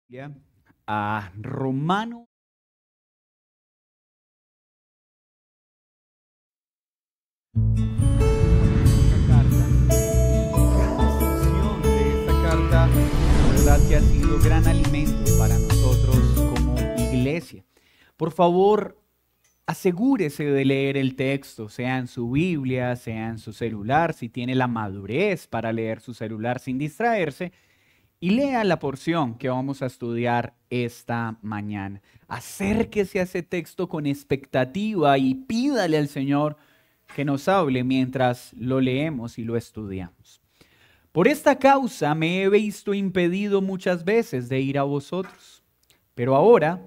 Biblia a Romano. Cada sección de esta carta, la verdad que ha sido gran alimento para nosotros como iglesia. Por favor, asegúrese de leer el texto, sea en su Biblia, sea en su celular, si tiene la madurez para leer su celular sin distraerse, y lea la porción que vamos a estudiar esta mañana. Acérquese a ese texto con expectativa y pídale al Señor que nos hable mientras lo leemos y lo estudiamos. Por esta causa me he visto impedido muchas veces de ir a vosotros, pero ahora,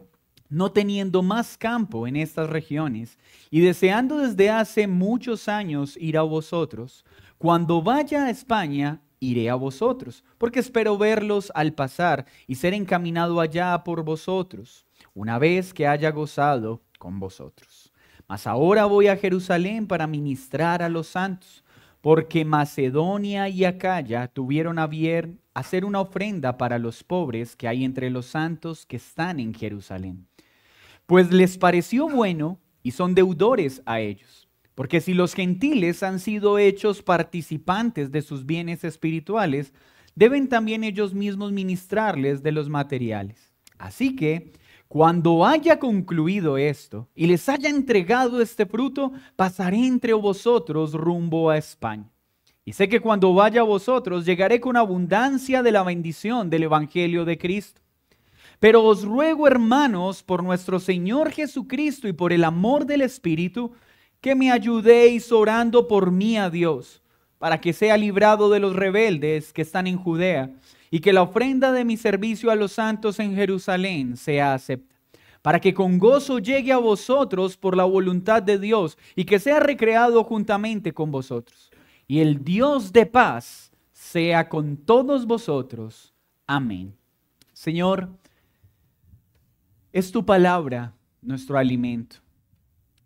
no teniendo más campo en estas regiones y deseando desde hace muchos años ir a vosotros, cuando vaya a España, iré a vosotros, porque espero verlos al pasar y ser encaminado allá por vosotros, una vez que haya gozado con vosotros. Mas ahora voy a Jerusalén para ministrar a los santos, porque Macedonia y Acaya tuvieron a bien hacer una ofrenda para los pobres que hay entre los santos que están en Jerusalén. Pues les pareció bueno y son deudores a ellos. Porque si los gentiles han sido hechos participantes de sus bienes espirituales, deben también ellos mismos ministrarles de los materiales. Así que, cuando haya concluido esto y les haya entregado este fruto, pasaré entre vosotros rumbo a España. Y sé que cuando vaya a vosotros, llegaré con abundancia de la bendición del Evangelio de Cristo. Pero os ruego, hermanos, por nuestro Señor Jesucristo y por el amor del Espíritu, que me ayudéis orando por mí a Dios, para que sea librado de los rebeldes que están en Judea, y que la ofrenda de mi servicio a los santos en Jerusalén sea acepta, para que con gozo llegue a vosotros por la voluntad de Dios, y que sea recreado juntamente con vosotros. Y el Dios de paz sea con todos vosotros. Amén. Señor, es tu palabra nuestro alimento.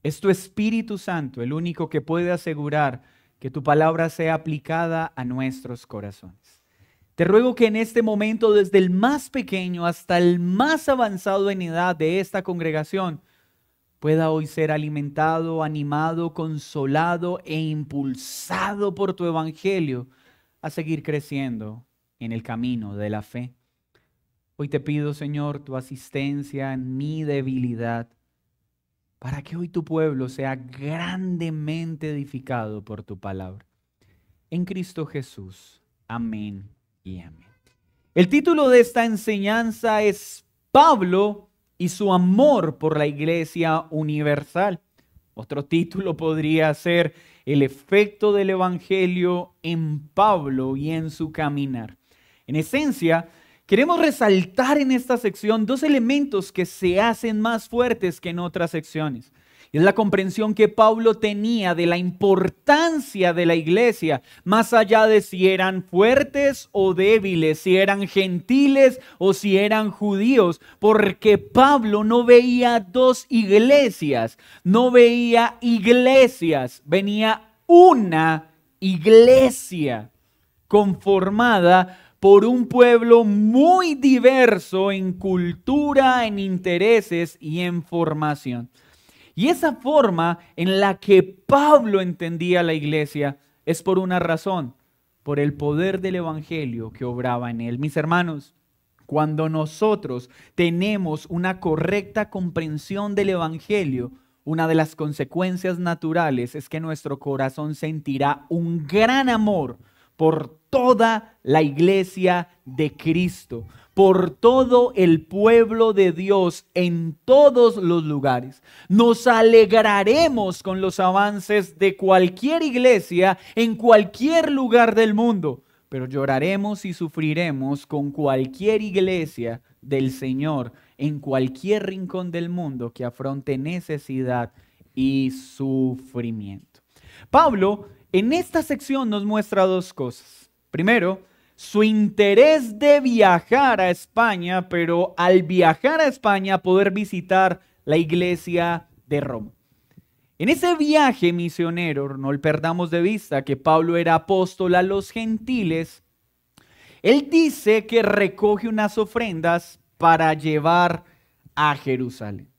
Es tu Espíritu Santo el único que puede asegurar que tu palabra sea aplicada a nuestros corazones. Te ruego que en este momento, desde el más pequeño hasta el más avanzado en edad de esta congregación, pueda hoy ser alimentado, animado, consolado e impulsado por tu evangelio a seguir creciendo en el camino de la fe. Hoy te pido, Señor, tu asistencia en mi debilidad, para que hoy tu pueblo sea grandemente edificado por tu palabra. En Cristo Jesús. Amén y amén. El título de esta enseñanza es Pablo y su amor por la Iglesia universal. Otro título podría ser El efecto del Evangelio en Pablo y en su caminar. En esencia, queremos resaltar en esta sección dos elementos que se hacen más fuertes que en otras secciones. Es la comprensión que Pablo tenía de la importancia de la iglesia, más allá de si eran fuertes o débiles, si eran gentiles o si eran judíos, porque Pablo no veía dos iglesias, no veía iglesias, venía una iglesia conformada por un pueblo muy diverso en cultura, en intereses y en formación. Y esa forma en la que Pablo entendía la iglesia es por una razón, por el poder del evangelio que obraba en él. Mis hermanos, cuando nosotros tenemos una correcta comprensión del evangelio, una de las consecuencias naturales es que nuestro corazón sentirá un gran amor por toda la iglesia de Cristo, por todo el pueblo de Dios en todos los lugares. Nos alegraremos con los avances de cualquier iglesia en cualquier lugar del mundo, pero lloraremos y sufriremos con cualquier iglesia del Señor en cualquier rincón del mundo que afronte necesidad y sufrimiento. Pablo en esta sección nos muestra dos cosas. Primero, su interés de viajar a España, pero al viajar a España poder visitar la iglesia de Roma. En ese viaje misionero, no perdamos de vista que Pablo era apóstol a los gentiles. Él dice que recoge unas ofrendas para llevar a Jerusalén.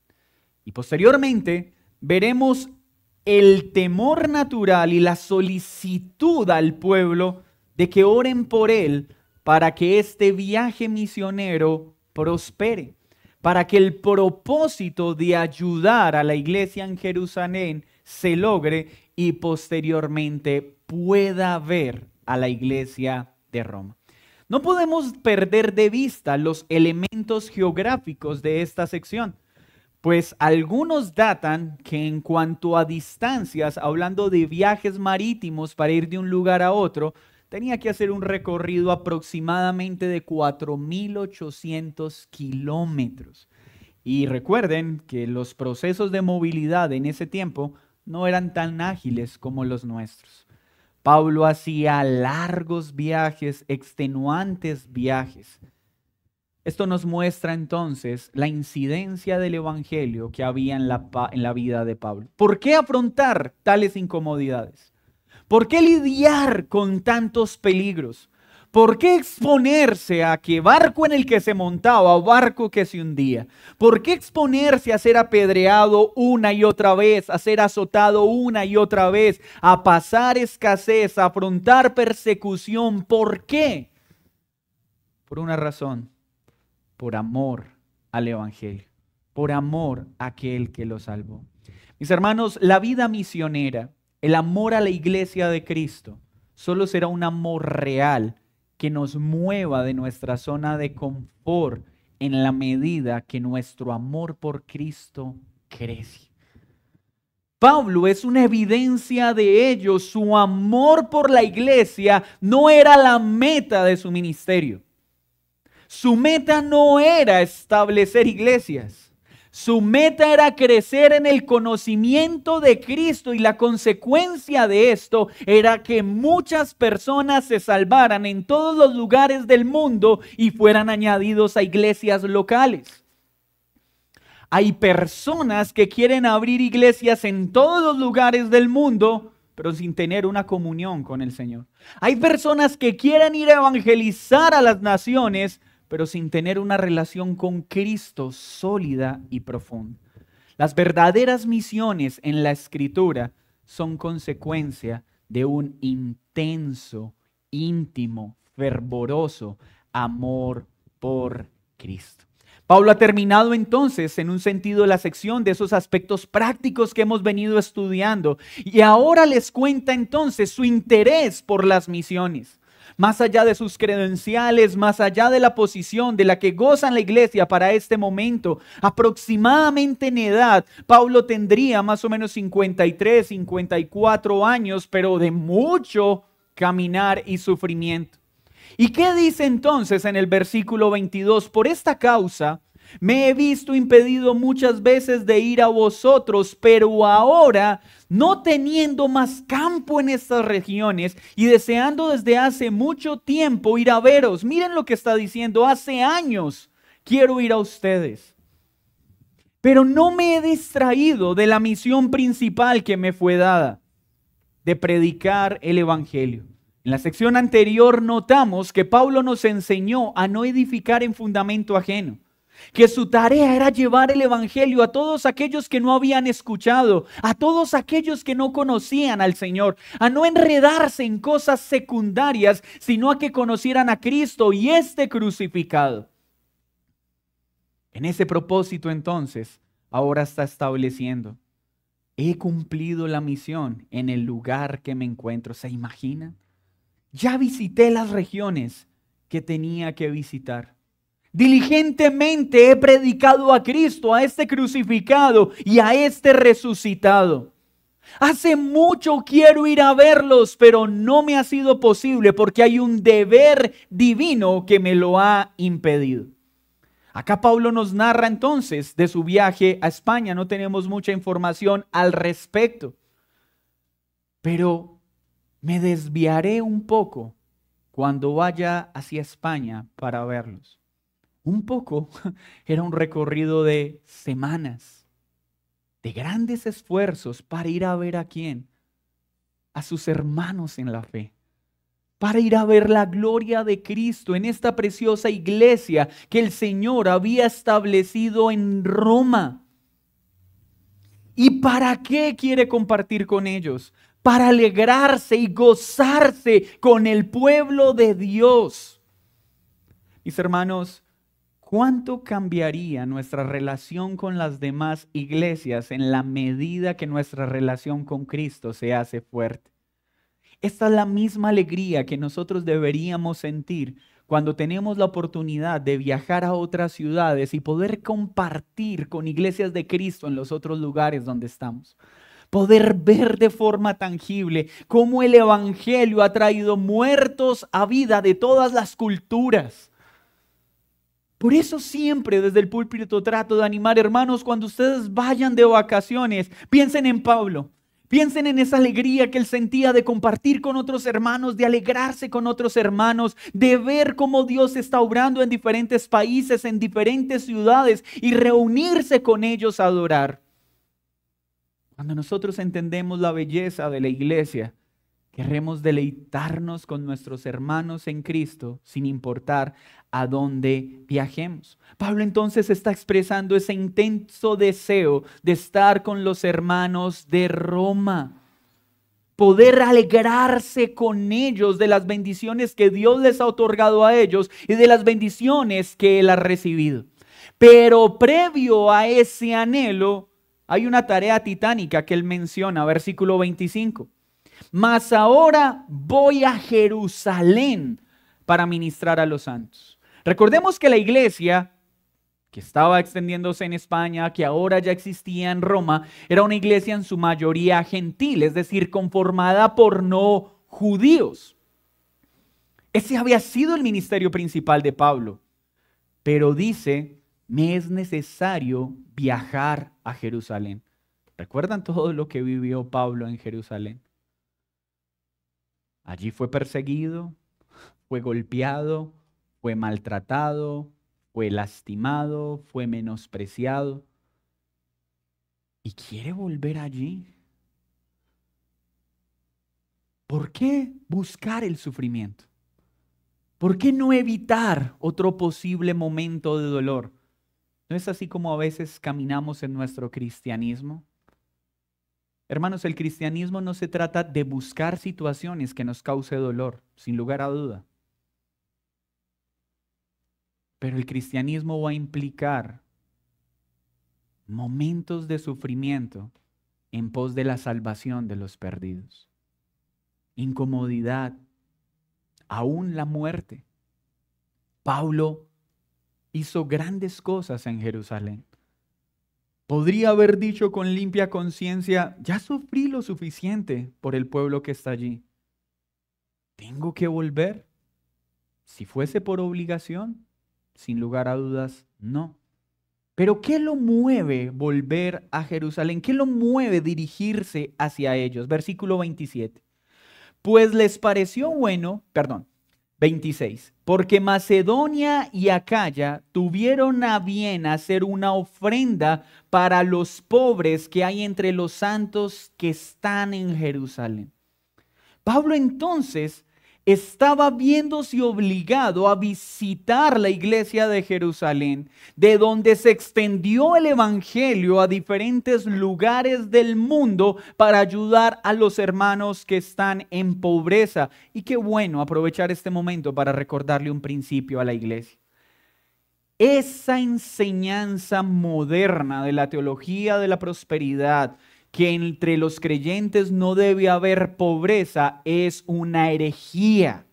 Y posteriormente veremos el temor natural y la solicitud al pueblo de que oren por él para que este viaje misionero prospere, para que el propósito de ayudar a la iglesia en Jerusalén se logre y posteriormente pueda ver a la iglesia de Roma. No podemos perder de vista los elementos geográficos de esta sección, pues algunos datan que en cuanto a distancias, hablando de viajes marítimos para ir de un lugar a otro, tenía que hacer un recorrido aproximadamente de 4.800 kilómetros. Y recuerden que los procesos de movilidad en ese tiempo no eran tan ágiles como los nuestros. Pablo hacía largos viajes, extenuantes viajes. Esto nos muestra entonces la incidencia del evangelio que había en la vida de Pablo. ¿Por qué afrontar tales incomodidades? ¿Por qué lidiar con tantos peligros? ¿Por qué exponerse a que barco en el que se montaba o barco que se hundía? ¿Por qué exponerse a ser apedreado una y otra vez, a ser azotado una y otra vez, a pasar escasez, a afrontar persecución? ¿Por qué? Por una razón: por amor al evangelio, por amor a aquel que lo salvó. Mis hermanos, la vida misionera, el amor a la iglesia de Cristo, solo será un amor real que nos mueva de nuestra zona de confort en la medida que nuestro amor por Cristo crece. Pablo es una evidencia de ello. Su amor por la iglesia no era la meta de su ministerio. Su meta no era establecer iglesias. Su meta era crecer en el conocimiento de Cristo, y la consecuencia de esto era que muchas personas se salvaran en todos los lugares del mundo y fueran añadidos a iglesias locales. Hay personas que quieren abrir iglesias en todos los lugares del mundo, pero sin tener una comunión con el Señor. Hay personas que quieren ir a evangelizar a las naciones, pero sin tener una relación con Cristo sólida y profunda. Las verdaderas misiones en la Escritura son consecuencia de un intenso, íntimo, fervoroso amor por Cristo. Pablo ha terminado entonces en un sentido la sección de esos aspectos prácticos que hemos venido estudiando, y ahora les cuenta entonces su interés por las misiones. Más allá de sus credenciales, más allá de la posición de la que gozan la iglesia para este momento, aproximadamente en edad, Pablo tendría más o menos 53, 54 años, pero de mucho caminar y sufrimiento. ¿Y qué dice entonces en el versículo 22? Por esta causa me he visto impedido muchas veces de ir a vosotros, pero ahora, no teniendo más campo en estas regiones y deseando desde hace mucho tiempo ir a veros. Miren lo que está diciendo: hace años quiero ir a ustedes, pero no me he distraído de la misión principal que me fue dada, de predicar el evangelio. En la sección anterior notamos que Pablo nos enseñó a no edificar en fundamento ajeno, que su tarea era llevar el evangelio a todos aquellos que no habían escuchado, a todos aquellos que no conocían al Señor, a no enredarse en cosas secundarias, sino a que conocieran a Cristo y este crucificado. En ese propósito entonces, ahora está estableciendo: he cumplido la misión en el lugar que me encuentro. ¿Se imaginan? Ya visité las regiones que tenía que visitar. Diligentemente he predicado a Cristo, a este crucificado y a este resucitado. Hace mucho quiero ir a verlos, pero no me ha sido posible porque hay un deber divino que me lo ha impedido. Acá Pablo nos narra entonces de su viaje a España. No tenemos mucha información al respecto, pero me desviaré un poco cuando vaya hacia España para verlos. Un poco era un recorrido de semanas, de grandes esfuerzos para ir a ver a quién, a sus hermanos en la fe. para ir a ver la gloria de Cristo en esta preciosa iglesia que el Señor había establecido en Roma. ¿Y para qué quiere compartir con ellos? Para alegrarse y gozarse con el pueblo de Dios. Mis hermanos, ¿cuánto cambiaría nuestra relación con las demás iglesias en la medida que nuestra relación con Cristo se hace fuerte? Esta es la misma alegría que nosotros deberíamos sentir cuando tenemos la oportunidad de viajar a otras ciudades y poder compartir con iglesias de Cristo en los otros lugares donde estamos. Poder ver de forma tangible cómo el evangelio ha traído muertos a vida de todas las culturas. Por eso siempre desde el púlpito trato de animar, hermanos, cuando ustedes vayan de vacaciones, piensen en Pablo. Piensen en esa alegría que él sentía de compartir con otros hermanos, de alegrarse con otros hermanos, de ver cómo Dios está obrando en diferentes países, en diferentes ciudades y reunirse con ellos a adorar. Cuando nosotros entendemos la belleza de la iglesia, queremos deleitarnos con nuestros hermanos en Cristo sin importar a dónde viajemos. Pablo entonces está expresando ese intenso deseo de estar con los hermanos de Roma. Poder alegrarse con ellos de las bendiciones que Dios les ha otorgado a ellos y de las bendiciones que Él ha recibido. Pero previo a ese anhelo hay una tarea titánica que Él menciona, versículo 25. Mas ahora voy a Jerusalén para ministrar a los santos. Recordemos que la iglesia que estaba extendiéndose en España, que ahora ya existía en Roma, era una iglesia en su mayoría gentil, es decir, conformada por no judíos. Ese había sido el ministerio principal de Pablo. Pero dice, me es necesario viajar a Jerusalén. ¿Recuerdan todo lo que vivió Pablo en Jerusalén? Allí fue perseguido, fue golpeado, fue maltratado, fue lastimado, fue menospreciado. ¿Y quiere volver allí? ¿Por qué buscar el sufrimiento? ¿Por qué no evitar otro posible momento de dolor? ¿No es así como a veces caminamos en nuestro cristianismo? Hermanos, el cristianismo no se trata de buscar situaciones que nos cause dolor, sin lugar a duda. Pero el cristianismo va a implicar momentos de sufrimiento en pos de la salvación de los perdidos. Incomodidad, aún la muerte. Pablo hizo grandes cosas en Jerusalén. Podría haber dicho con limpia conciencia, ya sufrí lo suficiente por el pueblo que está allí. ¿Tengo que volver? Si fuese por obligación, sin lugar a dudas, no. Pero ¿qué lo mueve volver a Jerusalén? ¿Qué lo mueve dirigirse hacia ellos? Versículo 27. Pues les pareció bueno, 26. Porque Macedonia y Acaya tuvieron a bien hacer una ofrenda para los pobres que hay entre los santos que están en Jerusalén. Pablo entonces estaba viéndose obligado a visitar la iglesia de Jerusalén, de donde se extendió el evangelio a diferentes lugares del mundo para ayudar a los hermanos que están en pobreza. Y qué bueno aprovechar este momento para recordarle un principio a la iglesia. Esa enseñanza moderna de la teología de la prosperidad, que entre los creyentes no debe haber pobreza, es una herejía.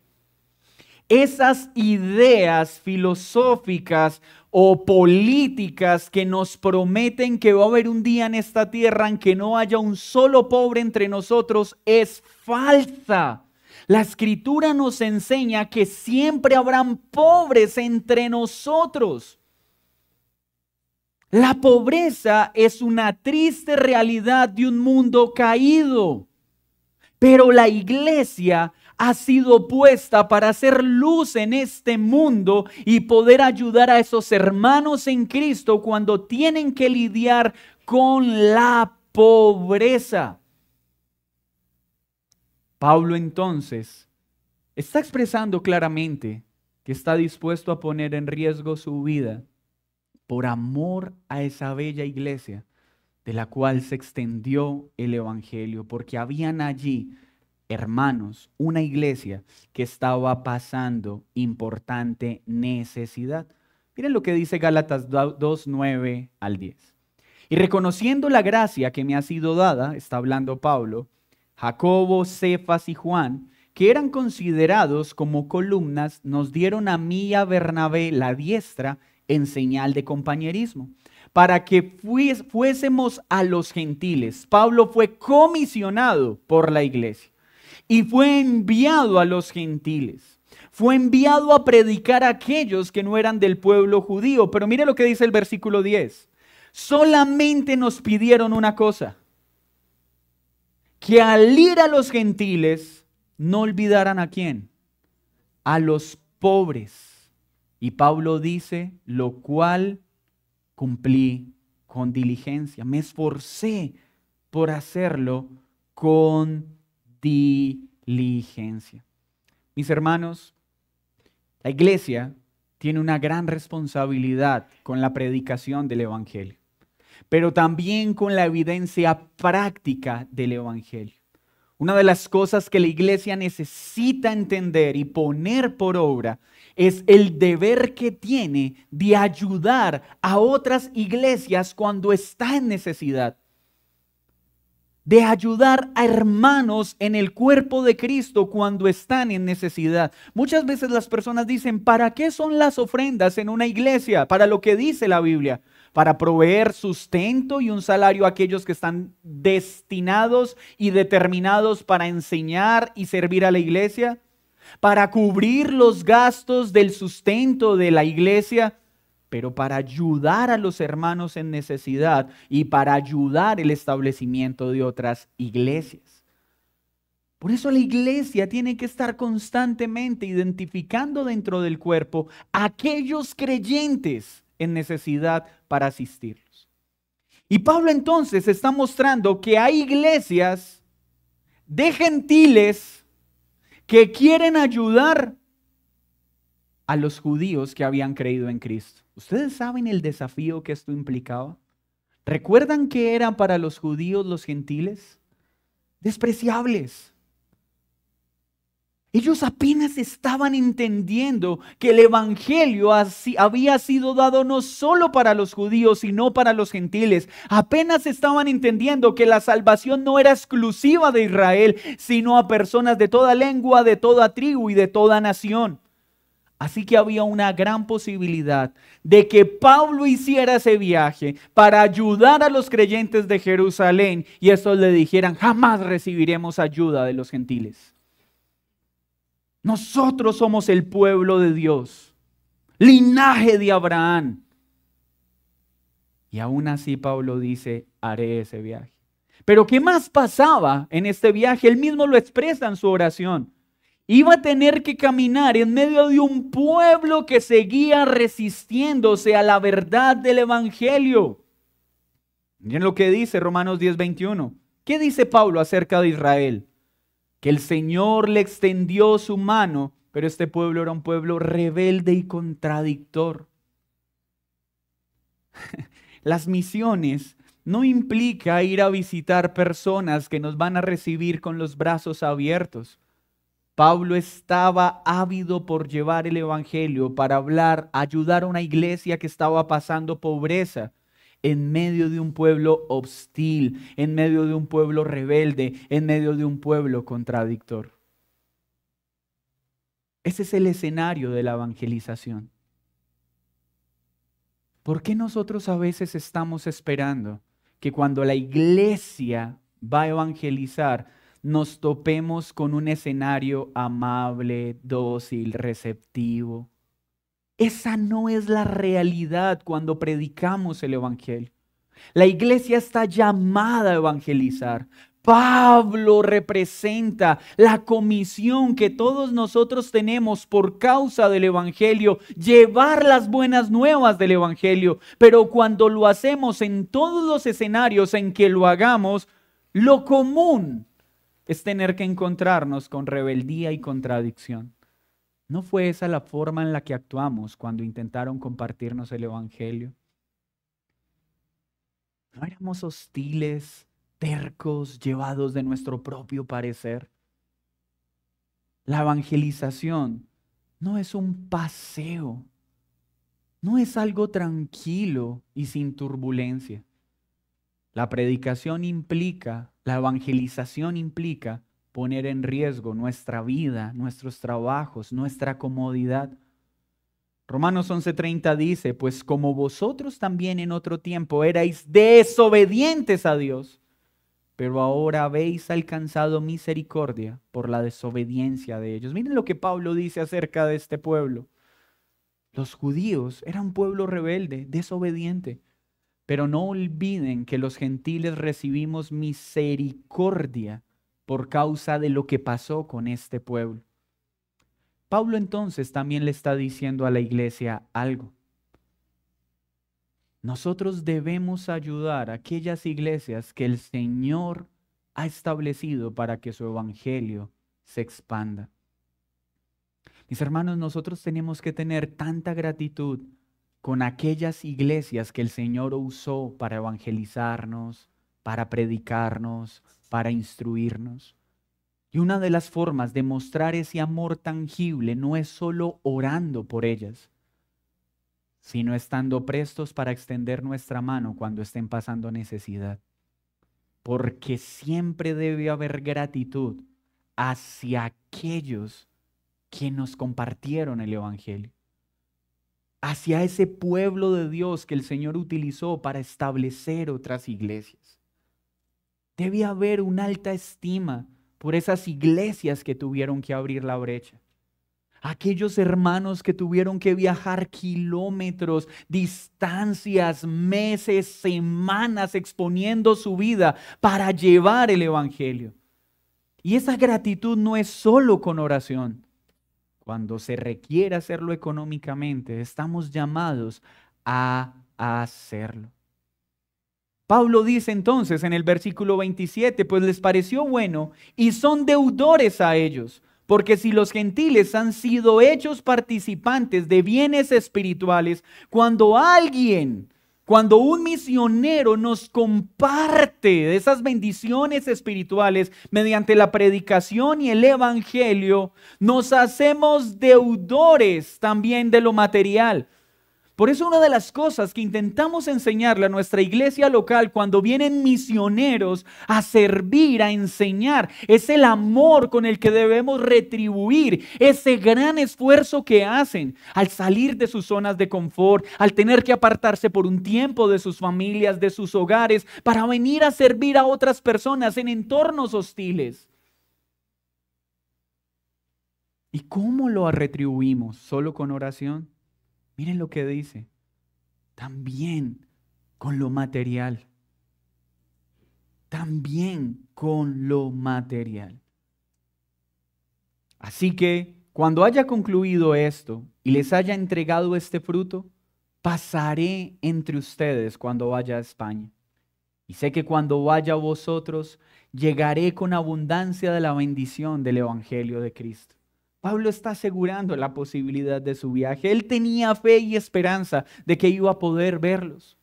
Esas ideas filosóficas o políticas que nos prometen que va a haber un día en esta tierra en que no haya un solo pobre entre nosotros es falsa. La Escritura nos enseña que siempre habrán pobres entre nosotros. La pobreza es una triste realidad de un mundo caído, pero la iglesia ha sido puesta para hacer luz en este mundo y poder ayudar a esos hermanos en Cristo cuando tienen que lidiar con la pobreza. Pablo entonces está expresando claramente que está dispuesto a poner en riesgo su vida por amor a esa bella iglesia de la cual se extendió el evangelio, porque habían allí, hermanos, una iglesia que estaba pasando importante necesidad. Miren lo que dice Gálatas 2, 9 al 10. Y reconociendo la gracia que me ha sido dada, está hablando Pablo, Jacobo, Cefas y Juan, que eran considerados como columnas, nos dieron a mí y a Bernabé la diestra en señal de compañerismo, para que fuésemos a los gentiles. Pablo fue comisionado por la iglesia y fue enviado a los gentiles. Fue enviado a predicar a aquellos que no eran del pueblo judío. Pero mire lo que dice el versículo 10. Solamente nos pidieron una cosa: que al ir a los gentiles no olvidaran ¿a quién? A los pobres. Y Pablo dice, lo cual cumplí con diligencia. Me esforcé por hacerlo con diligencia. Mis hermanos, la iglesia tiene una gran responsabilidad con la predicación del evangelio, pero también con la evidencia práctica del evangelio. Una de las cosas que la iglesia necesita entender y poner por obra es el deber que tiene de ayudar a otras iglesias cuando está en necesidad. De ayudar a hermanos en el cuerpo de Cristo cuando están en necesidad. Muchas veces las personas dicen, ¿para qué son las ofrendas en una iglesia? Para lo que dice la Biblia. Para proveer sustento y un salario a aquellos que están destinados y determinados para enseñar y servir a la iglesia. Para cubrir los gastos del sustento de la iglesia, pero para ayudar a los hermanos en necesidad y para ayudar el establecimiento de otras iglesias. Por eso la iglesia tiene que estar constantemente identificando dentro del cuerpo a aquellos creyentes en necesidad para asistirlos. Y Pablo entonces está mostrando que hay iglesias de gentiles que quieren ayudar a los judíos que habían creído en Cristo. ¿Ustedes saben el desafío que esto implicaba? ¿Recuerdan qué eran para los judíos los gentiles? Despreciables. Ellos apenas estaban entendiendo que el evangelio había sido dado no solo para los judíos, sino para los gentiles. Apenas estaban entendiendo que la salvación no era exclusiva de Israel, sino a personas de toda lengua, de toda tribu y de toda nación. Así que había una gran posibilidad de que Pablo hiciera ese viaje para ayudar a los creyentes de Jerusalén y estos le dijeran, jamás recibiremos ayuda de los gentiles. Nosotros somos el pueblo de Dios, linaje de Abraham. Y aún así Pablo dice, haré ese viaje. Pero ¿qué más pasaba en este viaje? Él mismo lo expresa en su oración. Iba a tener que caminar en medio de un pueblo que seguía resistiéndose a la verdad del evangelio. Miren lo que dice Romanos 10:21. ¿Qué dice Pablo acerca de Israel? Que el Señor le extendió su mano, pero este pueblo era un pueblo rebelde y contradictor. Las misiones no implica ir a visitar personas que nos van a recibir con los brazos abiertos. Pablo estaba ávido por llevar el evangelio para ayudar a una iglesia que estaba pasando pobreza en medio de un pueblo hostil, en medio de un pueblo rebelde, en medio de un pueblo contradictor. Ese es el escenario de la evangelización. ¿Por qué nosotros a veces estamos esperando que cuando la iglesia va a evangelizar, nos topemos con un escenario amable, dócil, receptivo? Esa no es la realidad cuando predicamos el evangelio. La iglesia está llamada a evangelizar. Pablo representa la comisión que todos nosotros tenemos por causa del evangelio, llevar las buenas nuevas del evangelio. Pero cuando lo hacemos en todos los escenarios en que lo hagamos, lo común es tener que encontrarnos con rebeldía y contradicción. ¿No fue esa la forma en la que actuamos cuando intentaron compartirnos el Evangelio? ¿No éramos hostiles, tercos, llevados de nuestro propio parecer? La evangelización no es un paseo, no es algo tranquilo y sin turbulencia. La predicación implica, la evangelización implica poner en riesgo nuestra vida, nuestros trabajos, nuestra comodidad. Romanos 11:30 dice, pues como vosotros también en otro tiempo erais desobedientes a Dios, pero ahora habéis alcanzado misericordia por la desobediencia de ellos. Miren lo que Pablo dice acerca de este pueblo. Los judíos eran un pueblo rebelde, desobediente. Pero no olviden que los gentiles recibimos misericordia por causa de lo que pasó con este pueblo. Pablo entonces también le está diciendo a la iglesia algo. Nosotros debemos ayudar a aquellas iglesias que el Señor ha establecido para que su evangelio se expanda. Mis hermanos, nosotros tenemos que tener tanta gratitud con aquellas iglesias que el Señor usó para evangelizarnos, para predicarnos, para instruirnos. Y una de las formas de mostrar ese amor tangible no es solo orando por ellas, sino estando prestos para extender nuestra mano cuando estén pasando necesidad. Porque siempre debe haber gratitud hacia aquellos que nos compartieron el Evangelio, hacia ese pueblo de Dios que el Señor utilizó para establecer otras iglesias. Debe haber una alta estima por esas iglesias que tuvieron que abrir la brecha. Aquellos hermanos que tuvieron que viajar kilómetros, distancias, meses, semanas exponiendo su vida para llevar el Evangelio. Y esa gratitud no es solo con oración. Cuando se requiere hacerlo económicamente, estamos llamados a hacerlo. Pablo dice entonces en el versículo 27, pues les pareció bueno y son deudores a ellos, porque si los gentiles han sido hechos participantes de bienes espirituales, cuando un misionero nos comparte de esas bendiciones espirituales mediante la predicación y el evangelio, nos hacemos deudores también de lo material. Por eso una de las cosas que intentamos enseñarle a nuestra iglesia local cuando vienen misioneros a servir, a enseñar, es el amor con el que debemos retribuir ese gran esfuerzo que hacen al salir de sus zonas de confort, al tener que apartarse por un tiempo de sus familias, de sus hogares, para venir a servir a otras personas en entornos hostiles. ¿Y cómo lo retribuimos? ¿Solo con oración? Miren lo que dice, también con lo material, también con lo material. Así que cuando haya concluido esto y les haya entregado este fruto, pasaré entre ustedes cuando vaya a España. Y sé que cuando vaya a vosotros, llegaré con abundancia de la bendición del Evangelio de Cristo. Pablo está asegurando la posibilidad de su viaje. Él tenía fe y esperanza de que iba a poder verlos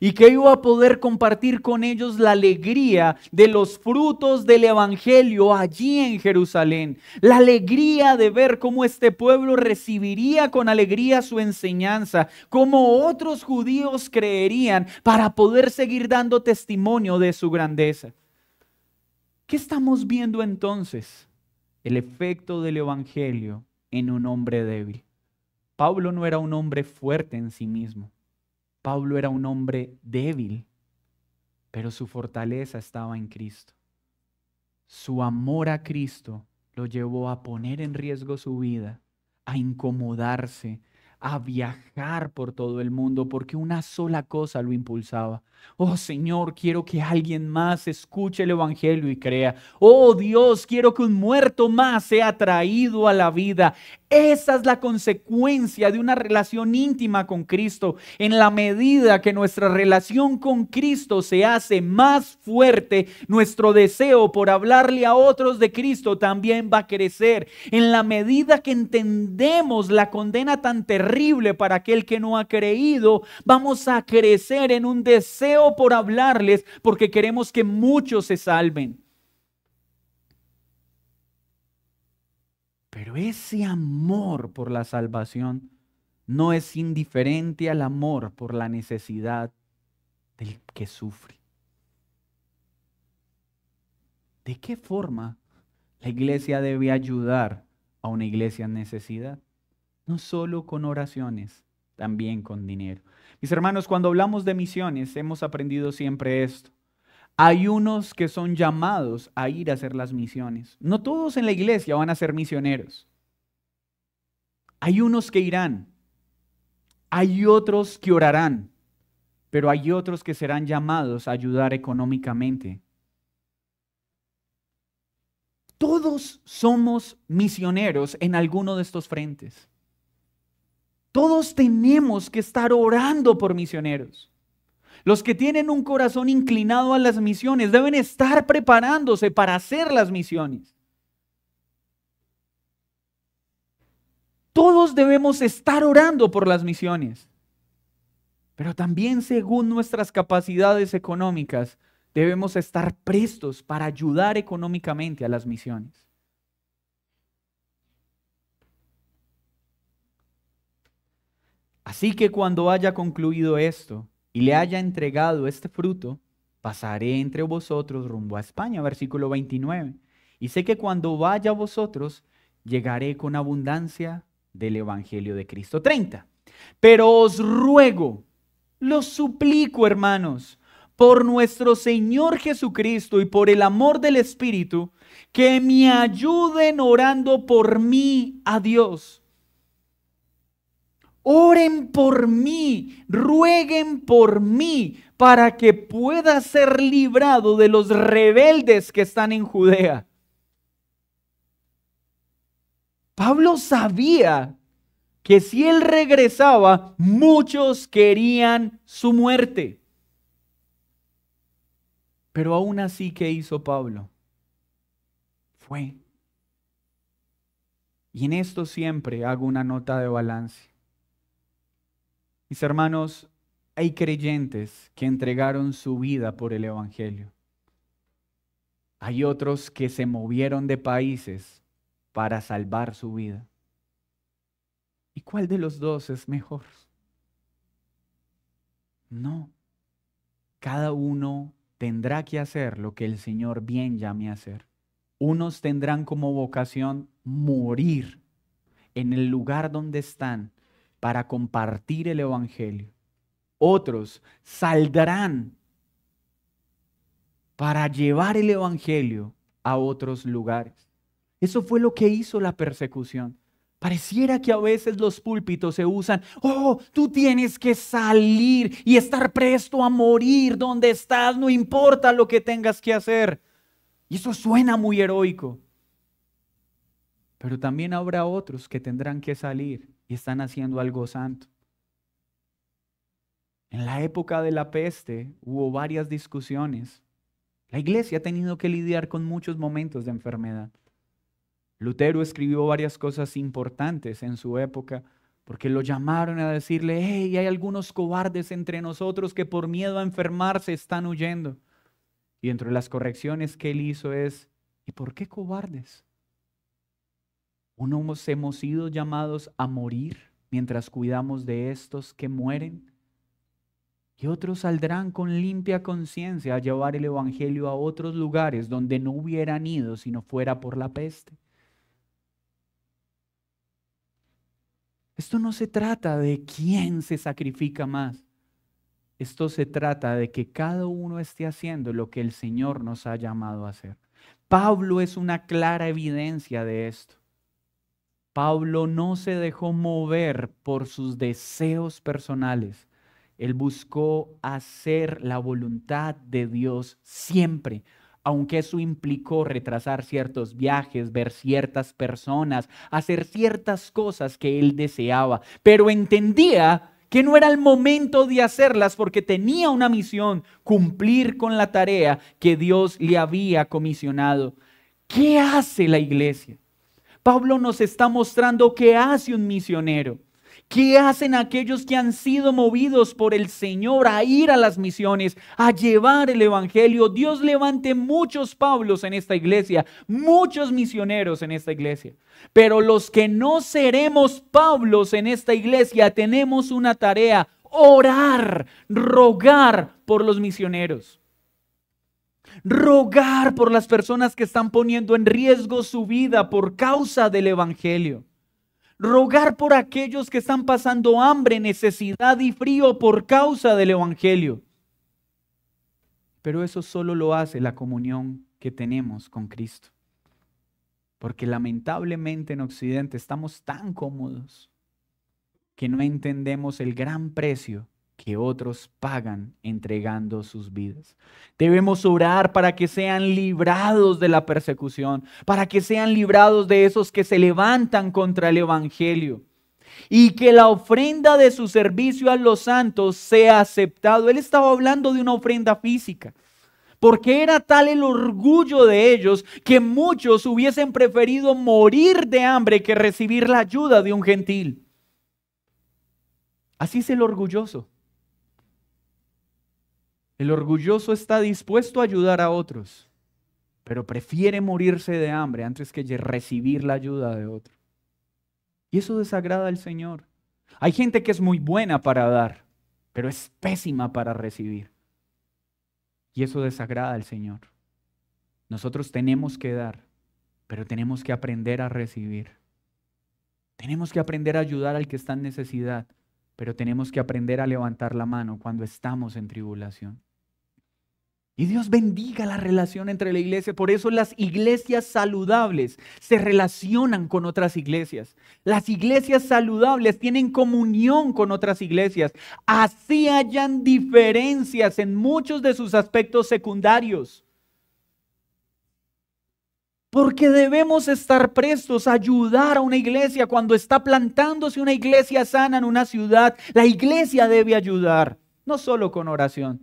y que iba a poder compartir con ellos la alegría de los frutos del Evangelio allí en Jerusalén. La alegría de ver cómo este pueblo recibiría con alegría su enseñanza, cómo otros judíos creerían para poder seguir dando testimonio de su grandeza. ¿Qué estamos viendo entonces? El efecto del Evangelio en un hombre débil. Pablo no era un hombre fuerte en sí mismo. Pablo era un hombre débil, pero su fortaleza estaba en Cristo. Su amor a Cristo lo llevó a poner en riesgo su vida, a incomodarse, a viajar por todo el mundo porque una sola cosa lo impulsaba. Oh Señor, quiero que alguien más escuche el Evangelio y crea. Oh Dios, quiero que un muerto más sea traído a la vida. Esa es la consecuencia de una relación íntima con Cristo. En la medida que nuestra relación con Cristo se hace más fuerte, nuestro deseo por hablarle a otros de Cristo también va a crecer. En la medida que entendemos la condena tan terrible para aquel que no ha creído, vamos a crecer en un deseo por hablarles porque queremos que muchos se salven. Pero ese amor por la salvación no es indiferente al amor por la necesidad del que sufre. ¿De qué forma la iglesia debe ayudar a una iglesia en necesidad? No solo con oraciones, también con dinero. Mis hermanos, cuando hablamos de misiones, hemos aprendido siempre esto. Hay unos que son llamados a ir a hacer las misiones. No todos en la iglesia van a ser misioneros. Hay unos que irán, hay otros que orarán, pero hay otros que serán llamados a ayudar económicamente. Todos somos misioneros en alguno de estos frentes. Todos tenemos que estar orando por misioneros. Los que tienen un corazón inclinado a las misiones deben estar preparándose para hacer las misiones. Todos debemos estar orando por las misiones, pero también según nuestras capacidades económicas debemos estar prestos para ayudar económicamente a las misiones. Así que cuando haya concluido esto y le haya entregado este fruto, pasaré entre vosotros rumbo a España, versículo 29. Y sé que cuando vaya a vosotros, llegaré con abundancia del Evangelio de Cristo. 30. Pero os ruego, los suplico, hermanos, por nuestro Señor Jesucristo y por el amor del Espíritu, que me ayuden orando por mí a Dios. Oren por mí, rueguen por mí, para que pueda ser librado de los rebeldes que están en Judea. Pablo sabía que si él regresaba, muchos querían su muerte. Pero aún así, ¿qué hizo Pablo? Fue. Y en esto siempre hago una nota de balance. Mis hermanos, hay creyentes que entregaron su vida por el Evangelio. Hay otros que se movieron de países para salvar su vida. ¿Y cuál de los dos es mejor? No. Cada uno tendrá que hacer lo que el Señor bien llame a hacer. Unos tendrán como vocación morir en el lugar donde están para compartir el Evangelio. Otros saldrán para llevar el Evangelio a otros lugares. Eso fue lo que hizo la persecución. Pareciera que a veces los púlpitos se usan, oh, tú tienes que salir y estar presto a morir donde estás, no importa lo que tengas que hacer. Y eso suena muy heroico. Pero también habrá otros que tendrán que salir y están haciendo algo santo. En la época de la peste hubo varias discusiones. La iglesia ha tenido que lidiar con muchos momentos de enfermedad. Lutero escribió varias cosas importantes en su época porque lo llamaron a decirle, hey, hay algunos cobardes entre nosotros que por miedo a enfermarse están huyendo. Y entre las correcciones que él hizo es, ¿y por qué cobardes? Unos hemos sido llamados a morir mientras cuidamos de estos que mueren. Y otros saldrán con limpia conciencia a llevar el Evangelio a otros lugares donde no hubieran ido si no fuera por la peste. Esto no se trata de quién se sacrifica más. Esto se trata de que cada uno esté haciendo lo que el Señor nos ha llamado a hacer. Pablo es una clara evidencia de esto. Pablo no se dejó mover por sus deseos personales. Él buscó hacer la voluntad de Dios siempre, aunque eso implicó retrasar ciertos viajes, ver ciertas personas, hacer ciertas cosas que él deseaba, pero entendía que no era el momento de hacerlas porque tenía una misión, cumplir con la tarea que Dios le había comisionado. ¿Qué hace la iglesia? Pablo nos está mostrando qué hace un misionero. ¿Qué hacen aquellos que han sido movidos por el Señor a ir a las misiones, a llevar el evangelio? Dios levante muchos Pablos en esta iglesia, muchos misioneros en esta iglesia. Pero los que no seremos Pablos en esta iglesia tenemos una tarea: orar, rogar por los misioneros. Rogar por las personas que están poniendo en riesgo su vida por causa del evangelio. Rogar por aquellos que están pasando hambre, necesidad y frío por causa del evangelio. Pero eso solo lo hace la comunión que tenemos con Cristo. Porque lamentablemente en Occidente estamos tan cómodos que no entendemos el gran precio que otros pagan entregando sus vidas. Debemos orar para que sean librados de la persecución, para que sean librados de esos que se levantan contra el evangelio, y que la ofrenda de su servicio a los santos sea aceptado. Él estaba hablando de una ofrenda física, porque era tal el orgullo de ellos que muchos hubiesen preferido morir de hambre que recibir la ayuda de un gentil. Así es el orgulloso. El orgulloso está dispuesto a ayudar a otros, pero prefiere morirse de hambre antes que recibir la ayuda de otro. Y eso desagrada al Señor. Hay gente que es muy buena para dar, pero es pésima para recibir. Y eso desagrada al Señor. Nosotros tenemos que dar, pero tenemos que aprender a recibir. Tenemos que aprender a ayudar al que está en necesidad, pero tenemos que aprender a levantar la mano cuando estamos en tribulación. Y Dios bendiga la relación entre la iglesia. Por eso las iglesias saludables se relacionan con otras iglesias. Las iglesias saludables tienen comunión con otras iglesias. Así hayan diferencias en muchos de sus aspectos secundarios. Porque debemos estar prestos a ayudar a una iglesia cuando está plantándose una iglesia sana en una ciudad. La iglesia debe ayudar, no solo con oración.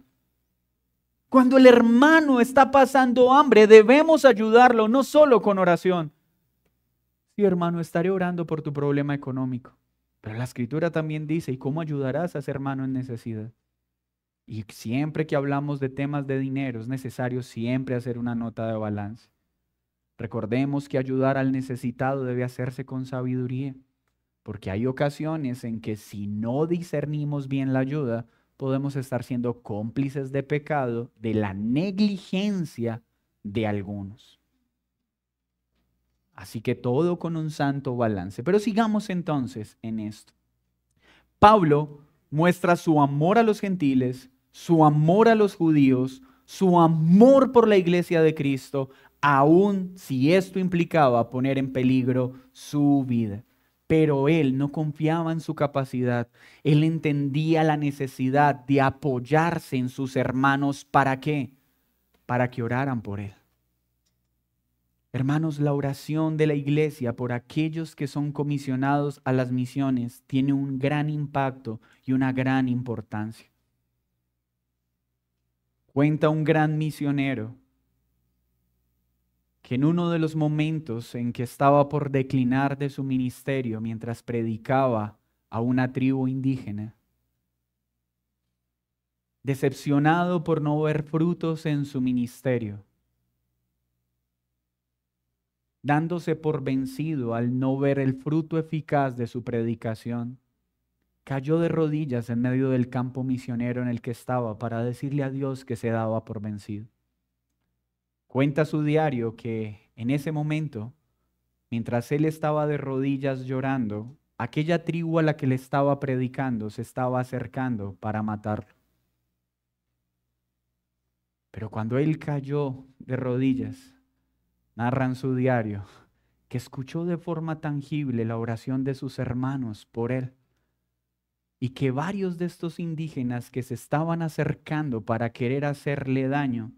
Cuando el hermano está pasando hambre, debemos ayudarlo, no solo con oración. Sí, hermano, estaré orando por tu problema económico. Pero la Escritura también dice: ¿y cómo ayudarás a ese hermano en necesidad? Y siempre que hablamos de temas de dinero, es necesario siempre hacer una nota de balance. Recordemos que ayudar al necesitado debe hacerse con sabiduría, porque hay ocasiones en que si no discernimos bien la ayuda, podemos estar siendo cómplices de pecado, de la negligencia de algunos. Así que todo con un santo balance. Pero sigamos entonces en esto. Pablo muestra su amor a los gentiles, su amor a los judíos, su amor por la iglesia de Cristo, aun si esto implicaba poner en peligro su vida. Pero él no confiaba en su capacidad. Él entendía la necesidad de apoyarse en sus hermanos. ¿Para qué? Para que oraran por él. Hermanos, la oración de la iglesia por aquellos que son comisionados a las misiones tiene un gran impacto y una gran importancia. Cuenta un gran misionero que en uno de los momentos en que estaba por declinar de su ministerio mientras predicaba a una tribu indígena, decepcionado por no ver frutos en su ministerio, dándose por vencido al no ver el fruto eficaz de su predicación, cayó de rodillas en medio del campo misionero en el que estaba para decirle a Dios que se daba por vencido. Cuenta su diario que en ese momento, mientras él estaba de rodillas llorando, aquella tribu a la que le estaba predicando se estaba acercando para matarlo. Pero cuando él cayó de rodillas, narra en su diario que escuchó de forma tangible la oración de sus hermanos por él, y que varios de estos indígenas que se estaban acercando para querer hacerle daño,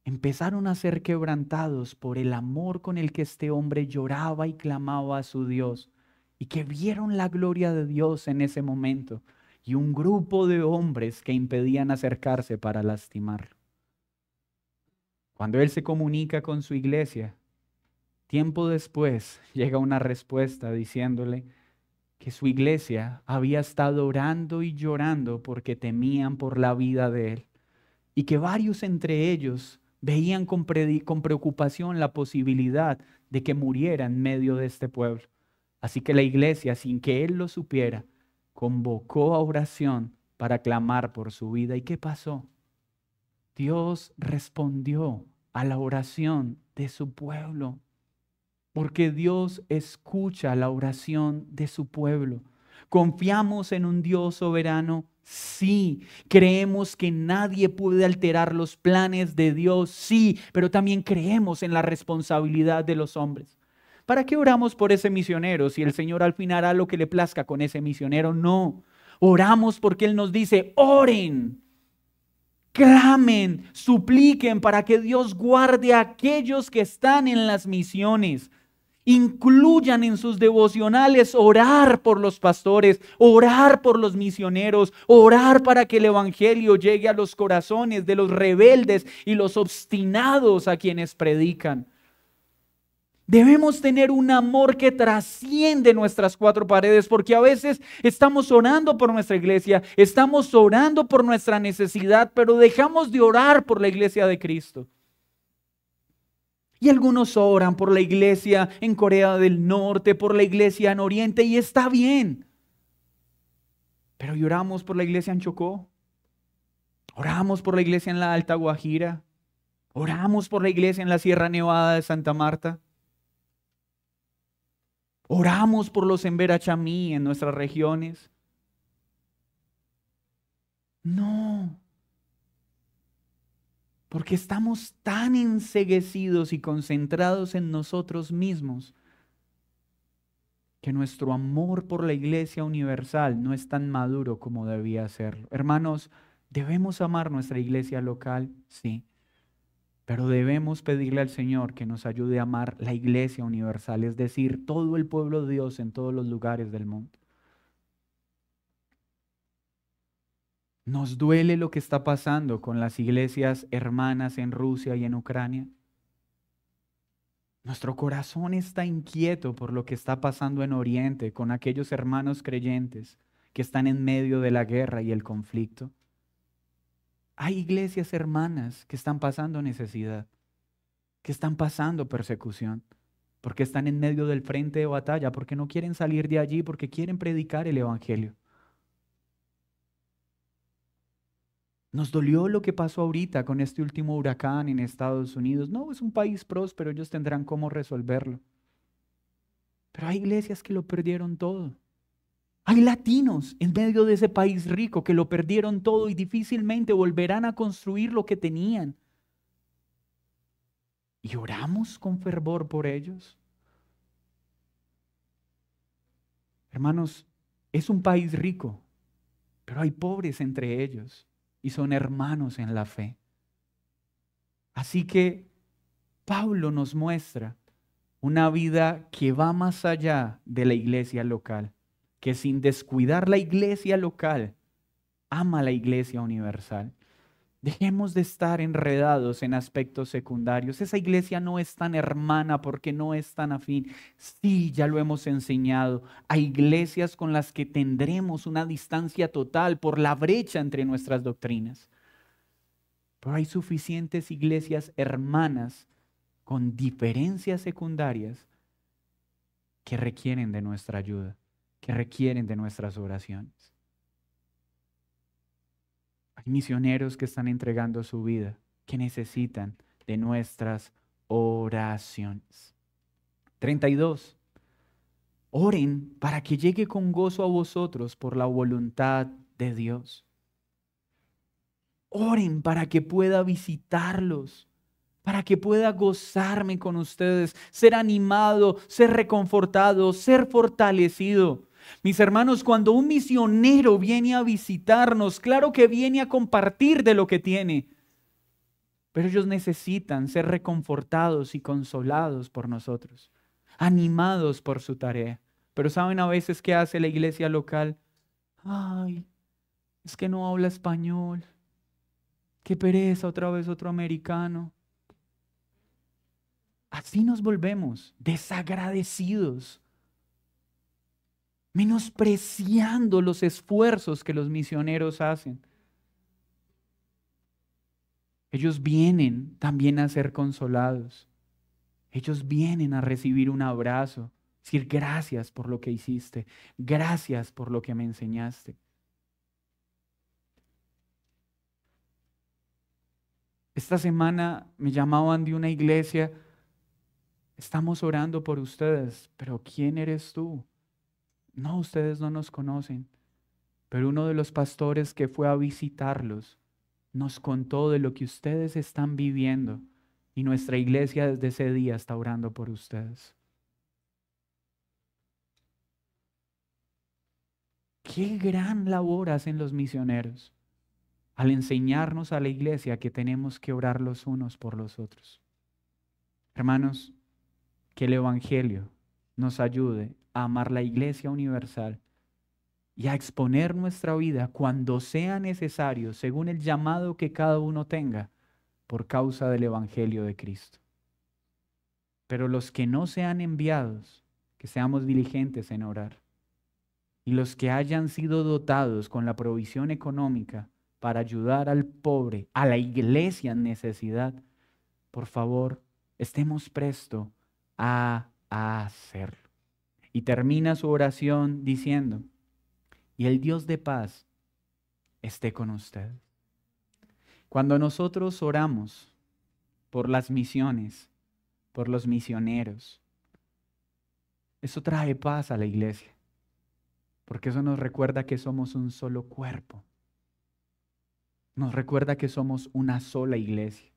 empezaron a ser quebrantados por el amor con el que este hombre lloraba y clamaba a su Dios, y que vieron la gloria de Dios en ese momento, y un grupo de hombres que impedían acercarse para lastimarlo. Cuando él se comunica con su iglesia, tiempo después llega una respuesta diciéndole que su iglesia había estado orando y llorando porque temían por la vida de él, y que varios entre ellos veían con preocupación la posibilidad de que muriera en medio de este pueblo. Así que la iglesia, sin que él lo supiera, convocó a oración para clamar por su vida. ¿Y qué pasó? Dios respondió a la oración de su pueblo, porque Dios escucha la oración de su pueblo. ¿Confiamos en un Dios soberano? Sí. ¿Creemos que nadie puede alterar los planes de Dios? Sí, pero también creemos en la responsabilidad de los hombres. ¿Para qué oramos por ese misionero si el Señor al fin hará lo que le plazca con ese misionero? No. Oramos porque Él nos dice, oren, clamen, supliquen para que Dios guarde a aquellos que están en las misiones. Incluyan en sus devocionales orar por los pastores, orar por los misioneros, orar para que el evangelio llegue a los corazones de los rebeldes y los obstinados a quienes predican. Debemos tener un amor que trasciende nuestras cuatro paredes, porque a veces estamos orando por nuestra iglesia, estamos orando por nuestra necesidad, pero dejamos de orar por la iglesia de Cristo. Y algunos oran por la iglesia en Corea del Norte, por la iglesia en Oriente, y está bien. Pero oramos por la iglesia en Chocó, oramos por la iglesia en la Alta Guajira, oramos por la iglesia en la Sierra Nevada de Santa Marta, oramos por los en Verachamí, en nuestras regiones. No. Porque estamos tan enceguecidos y concentrados en nosotros mismos que nuestro amor por la iglesia universal no es tan maduro como debía serlo. Hermanos, ¿debemos amar nuestra iglesia local? Sí. Pero debemos pedirle al Señor que nos ayude a amar la iglesia universal, es decir, todo el pueblo de Dios en todos los lugares del mundo. Nos duele lo que está pasando con las iglesias hermanas en Rusia y en Ucrania. Nuestro corazón está inquieto por lo que está pasando en Oriente con aquellos hermanos creyentes que están en medio de la guerra y el conflicto. Hay iglesias hermanas que están pasando necesidad, que están pasando persecución, porque están en medio del frente de batalla, porque no quieren salir de allí, porque quieren predicar el evangelio. Nos dolió lo que pasó ahorita con este último huracán en Estados Unidos. No, es un país próspero, ellos tendrán cómo resolverlo. Pero hay iglesias que lo perdieron todo. Hay latinos en medio de ese país rico que lo perdieron todo y difícilmente volverán a construir lo que tenían. ¿Y oramos con fervor por ellos? Hermanos, es un país rico, pero hay pobres entre ellos. Y son hermanos en la fe. Así que Pablo nos muestra una vida que va más allá de la iglesia local, que sin descuidar la iglesia local, ama la iglesia universal. Dejemos de estar enredados en aspectos secundarios. Esa iglesia no es tan hermana porque no es tan afín. Sí, ya lo hemos enseñado. Hay iglesias con las que tendremos una distancia total por la brecha entre nuestras doctrinas. Pero hay suficientes iglesias hermanas con diferencias secundarias que requieren de nuestra ayuda, que requieren de nuestras oraciones. Hay misioneros que están entregando su vida, que necesitan de nuestras oraciones. 32. Oren para que llegue con gozo a vosotros por la voluntad de Dios. Oren para que pueda visitarlos, para que pueda gozarme con ustedes, ser animado, ser reconfortado, ser fortalecido. Mis hermanos, cuando un misionero viene a visitarnos, claro que viene a compartir de lo que tiene, pero ellos necesitan ser reconfortados y consolados por nosotros, animados por su tarea. Pero ¿saben a veces qué hace la iglesia local? Ay, es que no habla español. Qué pereza, otra vez otro americano. Así nos volvemos desagradecidos, menospreciando los esfuerzos que los misioneros hacen. Ellos vienen también a ser consolados. Ellos vienen a recibir un abrazo, decir gracias por lo que hiciste, gracias por lo que me enseñaste. Esta semana me llamaban de una iglesia, estamos orando por ustedes, pero ¿quién eres tú? No, ustedes no nos conocen, pero uno de los pastores que fue a visitarlos nos contó de lo que ustedes están viviendo y nuestra iglesia desde ese día está orando por ustedes. Qué gran labor hacen los misioneros al enseñarnos a la iglesia que tenemos que orar los unos por los otros. Hermanos, que el Evangelio nos ayude a amar la iglesia universal y a exponer nuestra vida cuando sea necesario, según el llamado que cada uno tenga, por causa del Evangelio de Cristo. Pero los que no sean enviados, que seamos diligentes en orar. Y los que hayan sido dotados con la provisión económica para ayudar al pobre, a la iglesia en necesidad, por favor, estemos presto a hacerlo. Y termina su oración diciendo, y el Dios de paz esté con ustedes. Cuando nosotros oramos por las misiones, por los misioneros, eso trae paz a la iglesia, porque eso nos recuerda que somos un solo cuerpo. Nos recuerda que somos una sola iglesia.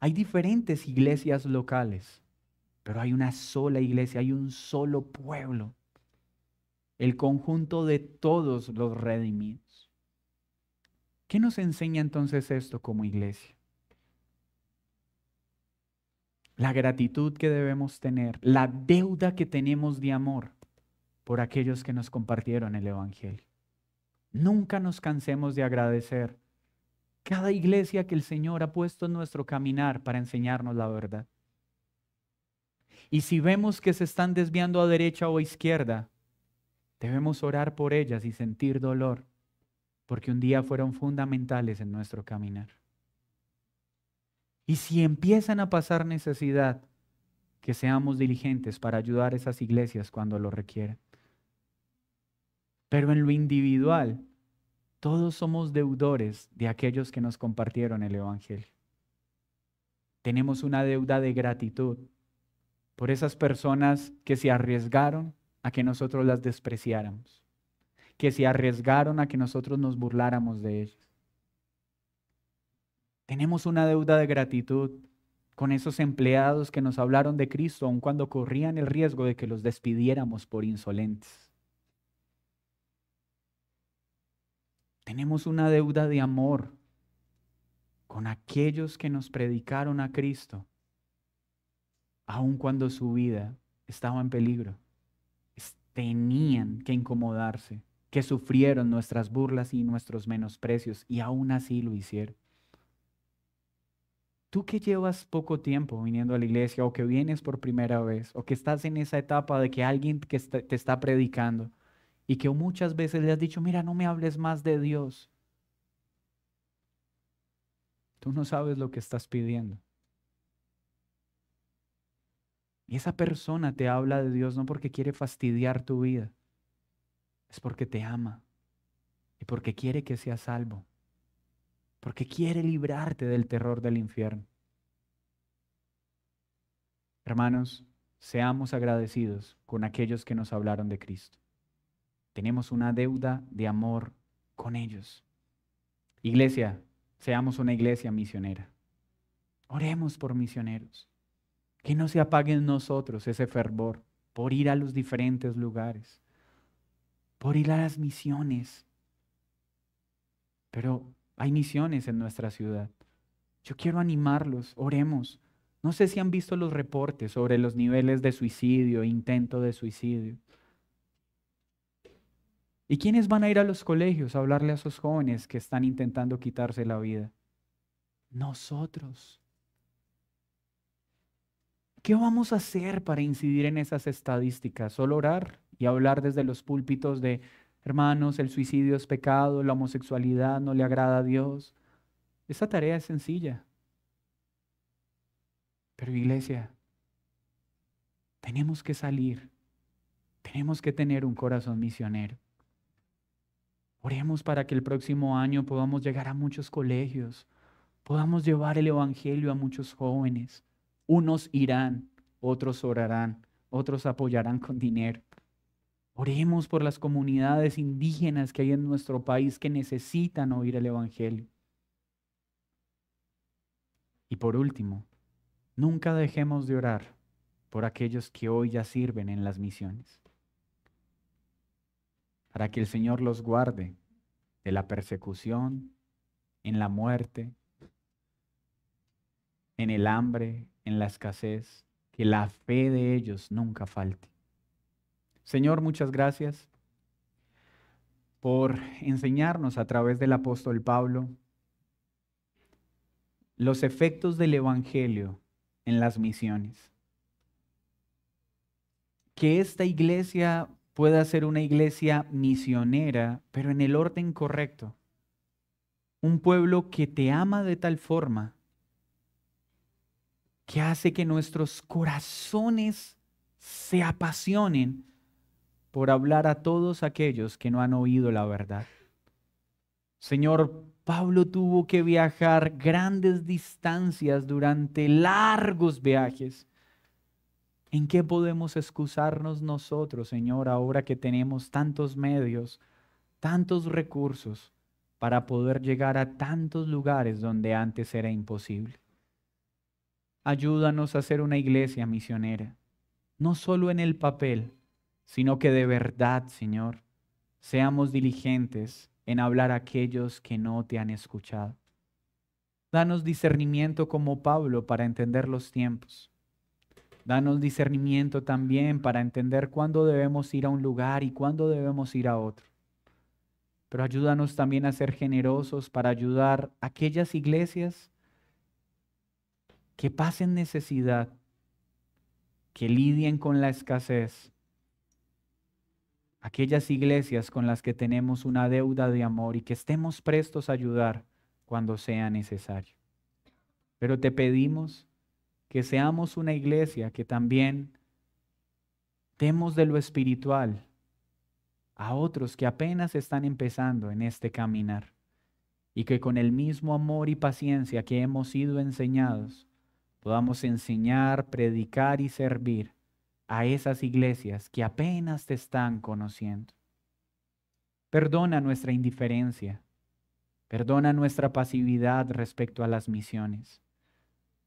Hay diferentes iglesias locales, pero hay una sola iglesia, hay un solo pueblo, el conjunto de todos los redimidos. ¿Qué nos enseña entonces esto como iglesia? La gratitud que debemos tener, la deuda que tenemos de amor por aquellos que nos compartieron el Evangelio. Nunca nos cansemos de agradecer cada iglesia que el Señor ha puesto en nuestro caminar para enseñarnos la verdad. Y si vemos que se están desviando a derecha o a izquierda, debemos orar por ellas y sentir dolor, porque un día fueron fundamentales en nuestro caminar. Y si empiezan a pasar necesidad, que seamos diligentes para ayudar a esas iglesias cuando lo requieran. Pero en lo individual, todos somos deudores de aquellos que nos compartieron el Evangelio. Tenemos una deuda de gratitud por esas personas que se arriesgaron a que nosotros las despreciáramos, que se arriesgaron a que nosotros nos burláramos de ellas. Tenemos una deuda de gratitud con esos empleados que nos hablaron de Cristo, aun cuando corrían el riesgo de que los despidiéramos por insolentes. Tenemos una deuda de amor con aquellos que nos predicaron a Cristo, aun cuando su vida estaba en peligro. Tenían que incomodarse, que sufrieron nuestras burlas y nuestros menosprecios, y aún así lo hicieron. Tú que llevas poco tiempo viniendo a la iglesia, o que vienes por primera vez, o que estás en esa etapa de que alguien que te está predicando, y que muchas veces le has dicho, mira, no me hables más de Dios. Tú no sabes lo que estás pidiendo. Y esa persona te habla de Dios no porque quiere fastidiar tu vida, es porque te ama y porque quiere que seas salvo, porque quiere librarte del terror del infierno. Hermanos, seamos agradecidos con aquellos que nos hablaron de Cristo. Tenemos una deuda de amor con ellos. Iglesia, seamos una iglesia misionera. Oremos por misioneros. Que no se apague en nosotros ese fervor por ir a los diferentes lugares, por ir a las misiones. Pero hay misiones en nuestra ciudad. Yo quiero animarlos, oremos. No sé si han visto los reportes sobre los niveles de suicidio, intento de suicidio. ¿Y quiénes van a ir a los colegios a hablarle a esos jóvenes que están intentando quitarse la vida? Nosotros. ¿Qué vamos a hacer para incidir en esas estadísticas? Solo orar y hablar desde los púlpitos de, hermanos, el suicidio es pecado, la homosexualidad no le agrada a Dios. Esa tarea es sencilla. Pero iglesia, tenemos que salir, tenemos que tener un corazón misionero. Oremos para que el próximo año podamos llegar a muchos colegios, podamos llevar el evangelio a muchos jóvenes. Unos irán, otros orarán, otros apoyarán con dinero. Oremos por las comunidades indígenas que hay en nuestro país que necesitan oír el evangelio. Y por último, nunca dejemos de orar por aquellos que hoy ya sirven en las misiones, para que el Señor los guarde de la persecución, en la muerte, en el hambre, en la escasez, que la fe de ellos nunca falte. Señor, muchas gracias por enseñarnos a través del apóstol Pablo los efectos del evangelio en las misiones. Que esta iglesia pueda ser una iglesia misionera, pero en el orden correcto. Un pueblo que te ama de tal forma que hace que nuestros corazones se apasionen por hablar a todos aquellos que no han oído la verdad. Señor, Pablo tuvo que viajar grandes distancias durante largos viajes. ¿En qué podemos excusarnos nosotros, Señor, ahora que tenemos tantos medios, tantos recursos para poder llegar a tantos lugares donde antes era imposible? Ayúdanos a ser una iglesia misionera, no solo en el papel, sino que de verdad, Señor, seamos diligentes en hablar a aquellos que no te han escuchado. Danos discernimiento como Pablo para entender los tiempos. Danos discernimiento también para entender cuándo debemos ir a un lugar y cuándo debemos ir a otro. Pero ayúdanos también a ser generosos para ayudar a aquellas iglesias que pasen necesidad, que lidien con la escasez. Aquellas iglesias con las que tenemos una deuda de amor y que estemos prestos a ayudar cuando sea necesario. Pero te pedimos que seamos una iglesia que también demos de lo espiritual a otros que apenas están empezando en este caminar y que con el mismo amor y paciencia que hemos sido enseñados, podamos enseñar, predicar y servir a esas iglesias que apenas te están conociendo. Perdona nuestra indiferencia, perdona nuestra pasividad respecto a las misiones.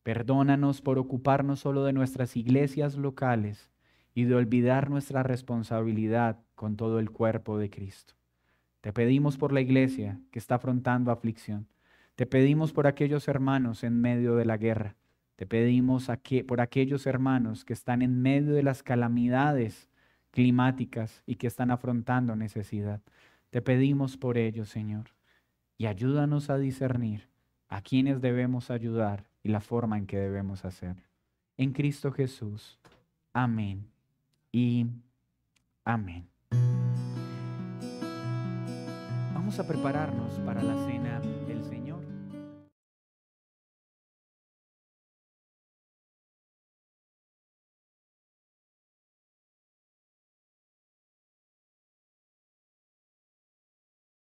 Perdónanos por ocuparnos solo de nuestras iglesias locales y de olvidar nuestra responsabilidad con todo el cuerpo de Cristo. Te pedimos por la iglesia que está afrontando aflicción. Te pedimos por aquellos hermanos en medio de la guerra. Te pedimos por aquellos hermanos que están en medio de las calamidades climáticas y que están afrontando necesidad. Te pedimos por ellos, Señor, y ayúdanos a discernir a quienes debemos ayudar y la forma en que debemos hacerlo. En Cristo Jesús. Amén y amén. Vamos a prepararnos para la cena